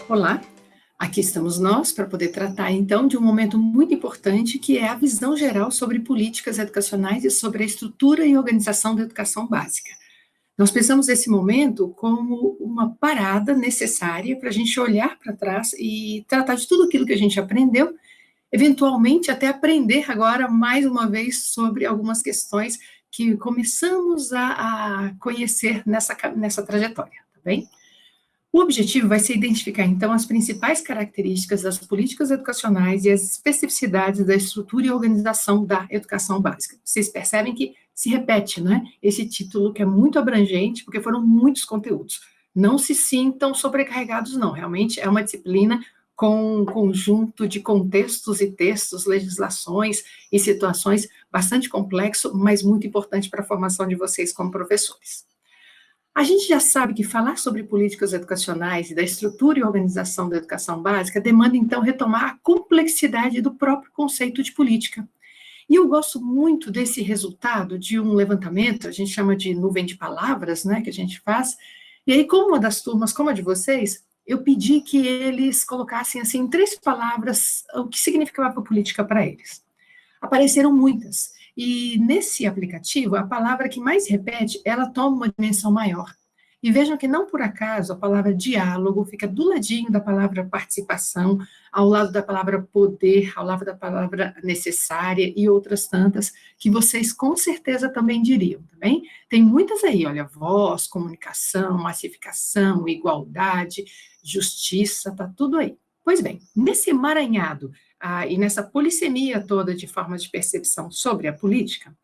Olá, aqui estamos nós para poder tratar então de um momento muito importante que é a visão geral sobre políticas educacionais e sobre a estrutura e organização da educação básica. Nós pensamos esse momento como uma parada necessária para a gente olhar para trás e tratar de tudo aquilo que a gente aprendeu, eventualmente até aprender agora mais uma vez sobre algumas questões que começamos a conhecer nessa trajetória, tá bem? O objetivo vai ser identificar, então, as principais características das políticas educacionais e as especificidades da estrutura e organização da educação básica. Vocês percebem que se repete, né? Esse título que é muito abrangente, porque foram muitos conteúdos. Não se sintam sobrecarregados, não. Realmente é uma disciplina com um conjunto de contextos e textos, legislações e situações bastante complexo, mas muito importante para a formação de vocês como professores. A gente já sabe que falar sobre políticas educacionais e da estrutura e organização da educação básica demanda, então, retomar a complexidade do próprio conceito de política. E eu gosto muito desse resultado de um levantamento, a gente chama de nuvem de palavras, né, que a gente faz, e aí, como uma das turmas, como a de vocês, eu pedi que eles colocassem, assim, em 3 palavras, o que significava política para eles. Apareceram muitas. E nesse aplicativo, a palavra que mais repete, ela toma uma dimensão maior. E vejam que não por acaso a palavra diálogo fica do ladinho da palavra participação, ao lado da palavra poder, ao lado da palavra necessária e outras tantas que vocês com certeza também diriam, tá bem? Tem muitas aí, olha, voz, comunicação, massificação, igualdade, justiça, tá tudo aí. Pois bem, nesse emaranhado e nessa polissemia toda de formas de percepção sobre a política,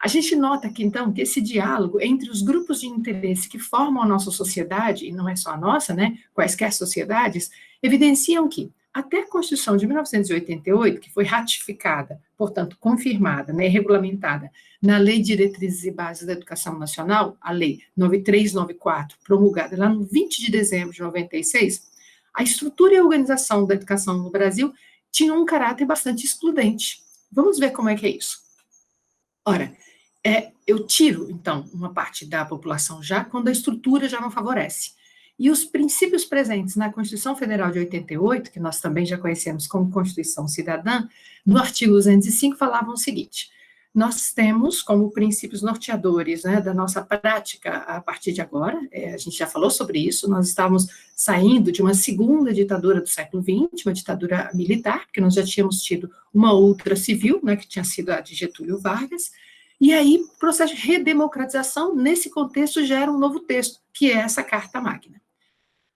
a gente nota que, então, que esse diálogo entre os grupos de interesse que formam a nossa sociedade, e não é só a nossa, né, quaisquer sociedades, evidenciam que, até a Constituição de 1988, que foi ratificada, portanto, confirmada, né, regulamentada na Lei de Diretrizes e Bases da Educação Nacional, a Lei 9394, promulgada lá no 20 de dezembro de 96, a estrutura e a organização da educação no Brasil tinha um caráter bastante excludente. Vamos ver como é que é isso. Ora, eu tiro, então, uma parte da população já quando a estrutura já não favorece. E os princípios presentes na Constituição Federal de 88, que nós também já conhecemos como Constituição Cidadã, no artigo 205 falavam o seguinte: nós temos como princípios norteadores, né, da nossa prática a partir de agora, a gente já falou sobre isso, nós estávamos saindo de uma segunda ditadura do século XX, uma ditadura militar, porque nós já tínhamos tido uma outra civil, né, que tinha sido a de Getúlio Vargas, e aí o processo de redemocratização, nesse contexto, gera um novo texto, que é essa Carta Magna.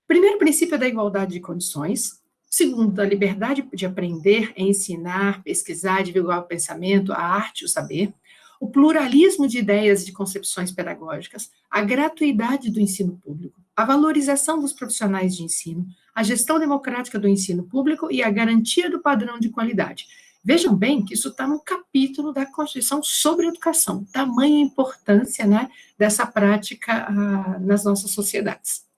Primeiro princípio é da igualdade de condições. Segundo, a liberdade de aprender, ensinar, pesquisar, divulgar o pensamento, a arte e o saber. O pluralismo de ideias e de concepções pedagógicas, a gratuidade do ensino público, a valorização dos profissionais de ensino, a gestão democrática do ensino público e a garantia do padrão de qualidade. Vejam bem que isso está no capítulo da Constituição sobre educação, tamanha importância, né, dessa prática nas nossas sociedades.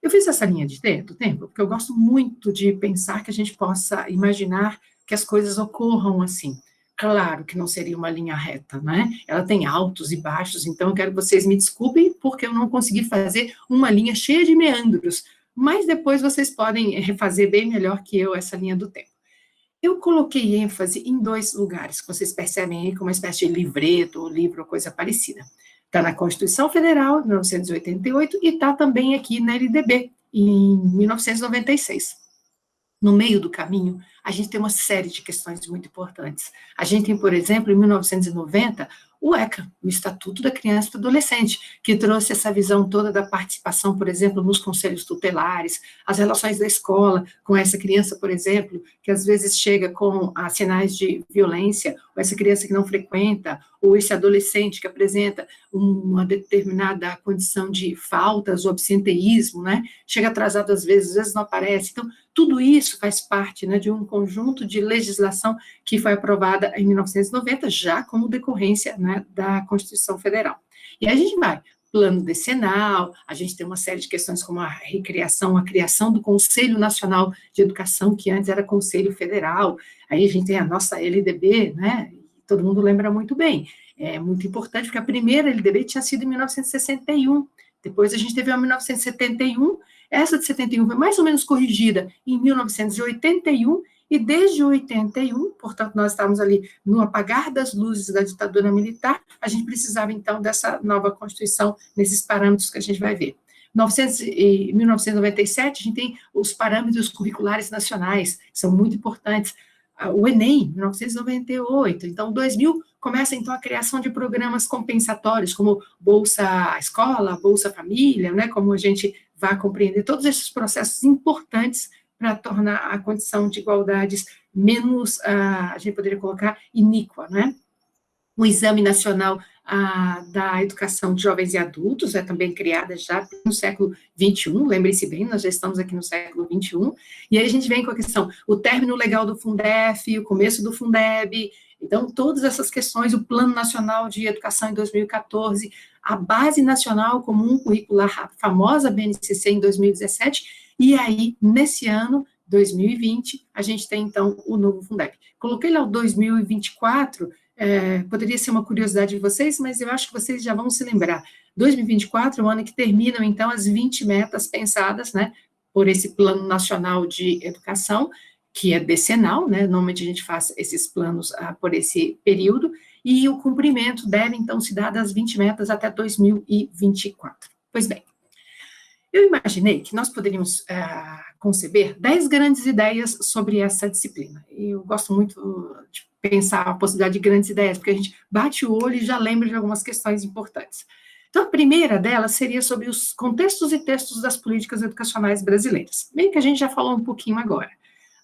Eu fiz essa linha do tempo, porque eu gosto muito de pensar que a gente possa imaginar que as coisas ocorram assim. Claro que não seria uma linha reta, né? Ela tem altos e baixos, então eu quero que vocês me desculpem porque eu não consegui fazer uma linha cheia de meandros, mas depois vocês podem refazer bem melhor que eu essa linha do tempo. Eu coloquei ênfase em 2 lugares, que vocês percebem aí como uma espécie de livreto, ou livro, ou coisa parecida. Está na Constituição Federal, de 1988, e está também aqui na LDB, em 1996. No meio do caminho, a gente tem uma série de questões muito importantes. A gente tem, por exemplo, em 1990, o ECA, o Estatuto da Criança e do Adolescente, que trouxe essa visão toda da participação, por exemplo, nos conselhos tutelares, as relações da escola com essa criança, por exemplo, que às vezes chega com sinais de violência, ou essa criança que não frequenta, ou esse adolescente que apresenta uma determinada condição de faltas, ou absenteísmo, né? Chega atrasado às vezes não aparece. Então, tudo isso faz parte, né, de um conjunto de legislação que foi aprovada em 1990, já como decorrência, né, da Constituição Federal. E aí a gente vai, plano decenal, a gente tem uma série de questões como a recriação, a criação do Conselho Nacional de Educação, que antes era Conselho Federal, aí a gente tem a nossa LDB, né, todo mundo lembra muito bem, é muito importante, porque a primeira LDB tinha sido em 1961, depois a gente teve a 1971, Essa de 71 foi mais ou menos corrigida em 1981, e desde 81, portanto, nós estávamos ali no apagar das luzes da ditadura militar, a gente precisava, então, dessa nova Constituição, nesses parâmetros que a gente vai ver. Em 1997, a gente tem os parâmetros curriculares nacionais, que são muito importantes. O Enem, 1998. Então, 2000, começa, então, a criação de programas compensatórios, como Bolsa Escola, Bolsa Família, né, como a gente vai compreender todos esses processos importantes para tornar a condição de igualdades menos, a gente poderia colocar, iníqua, né? O Exame Nacional da Educação de Jovens e Adultos é também criada já no século XXI, lembre-se bem, nós já estamos aqui no século XXI, e aí a gente vem com a questão, o término legal do Fundef, o começo do Fundeb, então todas essas questões, o Plano Nacional de Educação em 2014, a Base Nacional Comum Curricular, a famosa BNCC em 2017, e aí, nesse ano, 2020, a gente tem, então, o novo Fundeb. Coloquei lá o 2024, poderia ser uma curiosidade de vocês, mas eu acho que vocês já vão se lembrar. 2024 é o ano que terminam, então, as 20 metas pensadas, né, por esse Plano Nacional de Educação, que é decenal, né, normalmente a gente faz esses planos por esse período, e o cumprimento deve, então, se dar das 20 metas até 2024. Pois bem, eu imaginei que nós poderíamos conceber 10 grandes ideias sobre essa disciplina. Eu gosto muito de pensar a possibilidade de grandes ideias, porque a gente bate o olho e já lembra de algumas questões importantes. Então, a primeira delas seria sobre os contextos e textos das políticas educacionais brasileiras, meio que a gente já falou um pouquinho agora.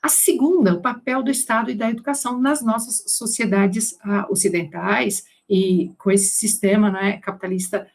A segunda, o papel do Estado e da educação nas nossas sociedades ocidentais e com esse sistema, né, capitalista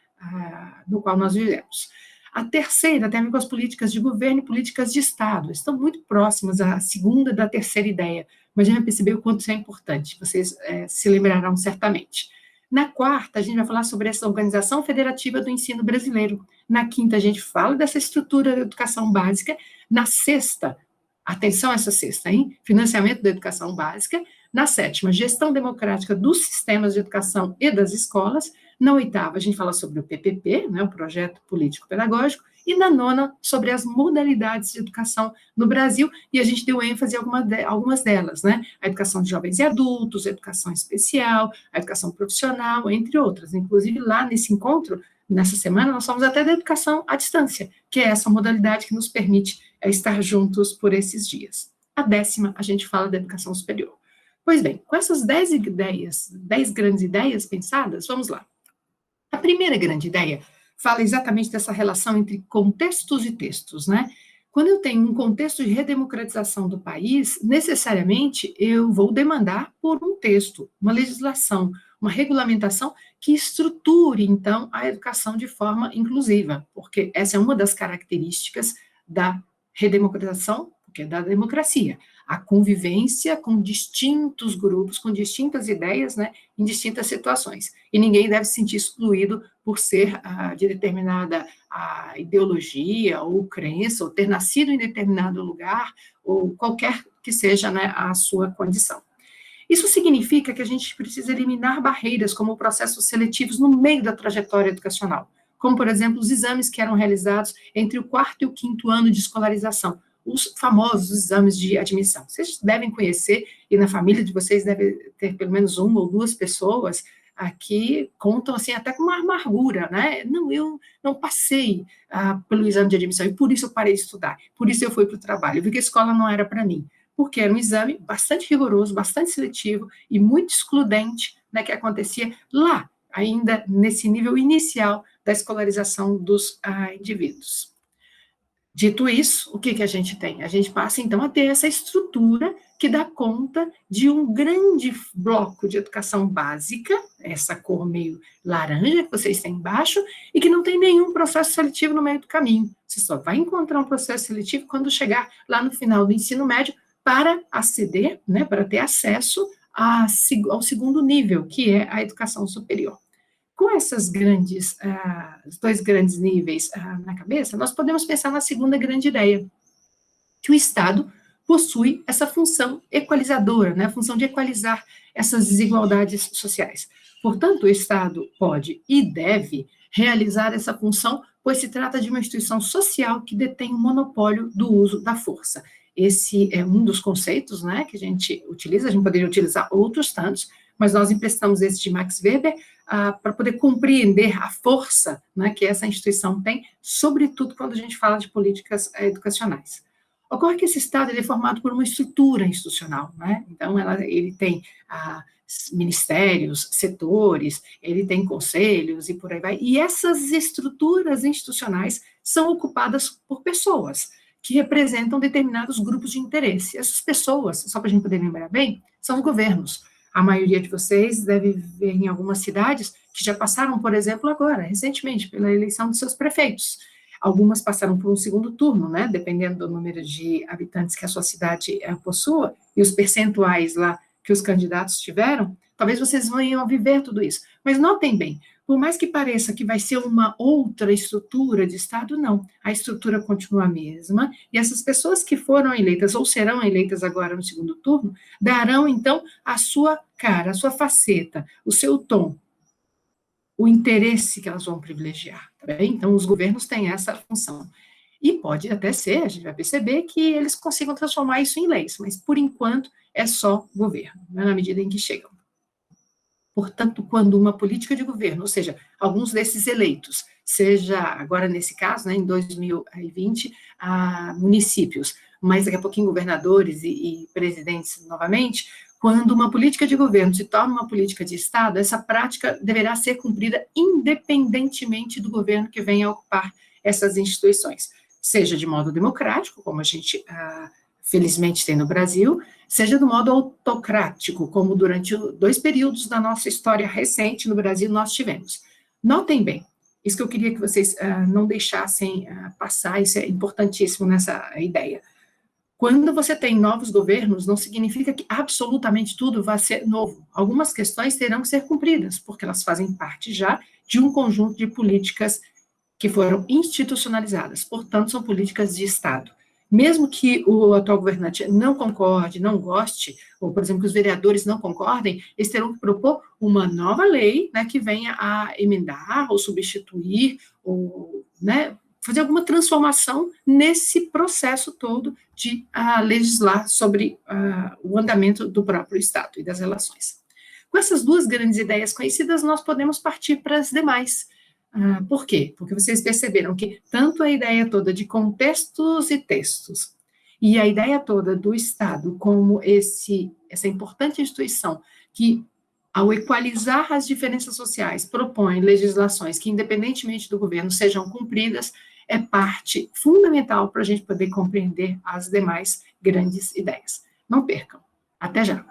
no qual nós vivemos. A terceira tem a ver com as políticas de governo e políticas de Estado. Estão muito próximas a segunda da terceira ideia, mas a gente vai perceber o quanto isso é importante, vocês se lembrarão certamente. Na quarta, a gente vai falar sobre essa organização federativa do ensino brasileiro. Na quinta, a gente fala dessa estrutura da educação básica. Na sexta, atenção a essa sexta, hein? Financiamento da educação básica. Na sétima, gestão democrática dos sistemas de educação e das escolas. Na oitava, a gente fala sobre o PPP, né, o Projeto Político Pedagógico, e na nona, sobre as modalidades de educação no Brasil, e a gente deu ênfase em algumas delas, né, a educação de jovens e adultos, a educação especial, a educação profissional, entre outras. Inclusive, lá nesse encontro, nessa semana, nós falamos até da educação à distância, que é essa modalidade que nos permite estar juntos por esses dias. A décima, a gente fala da educação superior. Pois bem, com essas 10 ideias, 10 grandes ideias pensadas, vamos lá. A primeira grande ideia fala exatamente dessa relação entre contextos e textos, né? Quando eu tenho um contexto de redemocratização do país, necessariamente eu vou demandar por um texto, uma legislação, uma regulamentação que estruture, então, a educação de forma inclusiva, porque essa é uma das características da redemocratização, porque é da democracia, a convivência com distintos grupos, com distintas ideias, né, em distintas situações. E ninguém deve se sentir excluído por ser de determinada ideologia ou crença, ou ter nascido em determinado lugar, ou qualquer que seja, né, a sua condição. Isso significa que a gente precisa eliminar barreiras, como processos seletivos no meio da trajetória educacional, como, por exemplo, os exames que eram realizados entre o 4º e o 5º ano de escolarização, os famosos exames de admissão. Vocês devem conhecer, e na família de vocês deve ter pelo menos uma ou duas pessoas que contam assim até com uma amargura, né? Não, eu não passei pelo exame de admissão, e por isso eu parei de estudar, por isso eu fui para o trabalho, porque a escola não era para mim, porque era um exame bastante rigoroso, bastante seletivo e muito excludente, né, que acontecia lá, ainda nesse nível inicial da escolarização dos indivíduos. Dito isso, o que a gente tem? A gente passa, então, a ter essa estrutura que dá conta de um grande bloco de educação básica, essa cor meio laranja que vocês têm embaixo, e que não tem nenhum processo seletivo no meio do caminho. Você só vai encontrar um processo seletivo quando chegar lá no final do ensino médio para aceder, né, para ter acesso ao segundo nível, que é a educação superior. Com esses dois grandes níveis na cabeça, nós podemos pensar na segunda grande ideia, que o Estado possui essa função equalizadora, né, a função de equalizar essas desigualdades sociais. Portanto, o Estado pode e deve realizar essa função, pois se trata de uma instituição social que detém o monopólio do uso da força. Esse é um dos conceitos, né, que a gente poderia utilizar outros tantos, mas nós emprestamos esse de Max Weber para poder compreender a força, né, que essa instituição tem, sobretudo quando a gente fala de políticas educacionais. Ocorre que esse Estado ele é formado por uma estrutura institucional, né? Então ele tem ministérios, setores, ele tem conselhos e por aí vai, e essas estruturas institucionais são ocupadas por pessoas que representam determinados grupos de interesse. Essas pessoas, só para a gente poder lembrar bem, são os governos. A maioria de vocês deve ver em algumas cidades que já passaram, por exemplo, agora, recentemente, pela eleição de seus prefeitos. Algumas passaram por um segundo turno, né, dependendo do número de habitantes que a sua cidade possua, e os percentuais lá que os candidatos tiveram, talvez vocês venham a viver tudo isso. Mas notem bem, por mais que pareça que vai ser uma outra estrutura de Estado, não. A estrutura continua a mesma, e essas pessoas que foram eleitas ou serão eleitas agora no segundo turno, darão, então, a sua cara, a sua faceta, o seu tom, o interesse que elas vão privilegiar, tá bem? Então, os governos têm essa função. E pode até ser, a gente vai perceber, que eles consigam transformar isso em leis, mas, por enquanto, é só governo, né, na medida em que chegam. Portanto, quando uma política de governo, ou seja, alguns desses eleitos, seja agora nesse caso, né, em 2020, municípios, mas daqui a pouquinho governadores e presidentes novamente, quando uma política de governo se torna uma política de Estado, essa prática deverá ser cumprida independentemente do governo que venha a ocupar essas instituições, seja de modo democrático, como a gente felizmente tem no Brasil, seja do modo autocrático, como durante 2 períodos da nossa história recente no Brasil nós tivemos. Notem bem, isso que eu queria que vocês não deixassem passar, isso é importantíssimo nessa ideia. Quando você tem novos governos, não significa que absolutamente tudo vai ser novo. Algumas questões terão que ser cumpridas, porque elas fazem parte já de um conjunto de políticas que foram institucionalizadas, portanto, são políticas de Estado. Mesmo que o atual governante não concorde, não goste, ou, por exemplo, que os vereadores não concordem, eles terão que propor uma nova lei, né, que venha a emendar, ou substituir, ou, né, fazer alguma transformação nesse processo todo de legislar sobre o andamento do próprio Estado e das relações. Com essas 2 grandes ideias conhecidas, nós podemos partir para as demais. Por quê? Porque vocês perceberam que tanto a ideia toda de contextos e textos, e a ideia toda do Estado como essa importante instituição que, ao equalizar as diferenças sociais, propõe legislações que, independentemente do governo, sejam cumpridas, é parte fundamental para a gente poder compreender as demais grandes ideias. Não percam. Até já!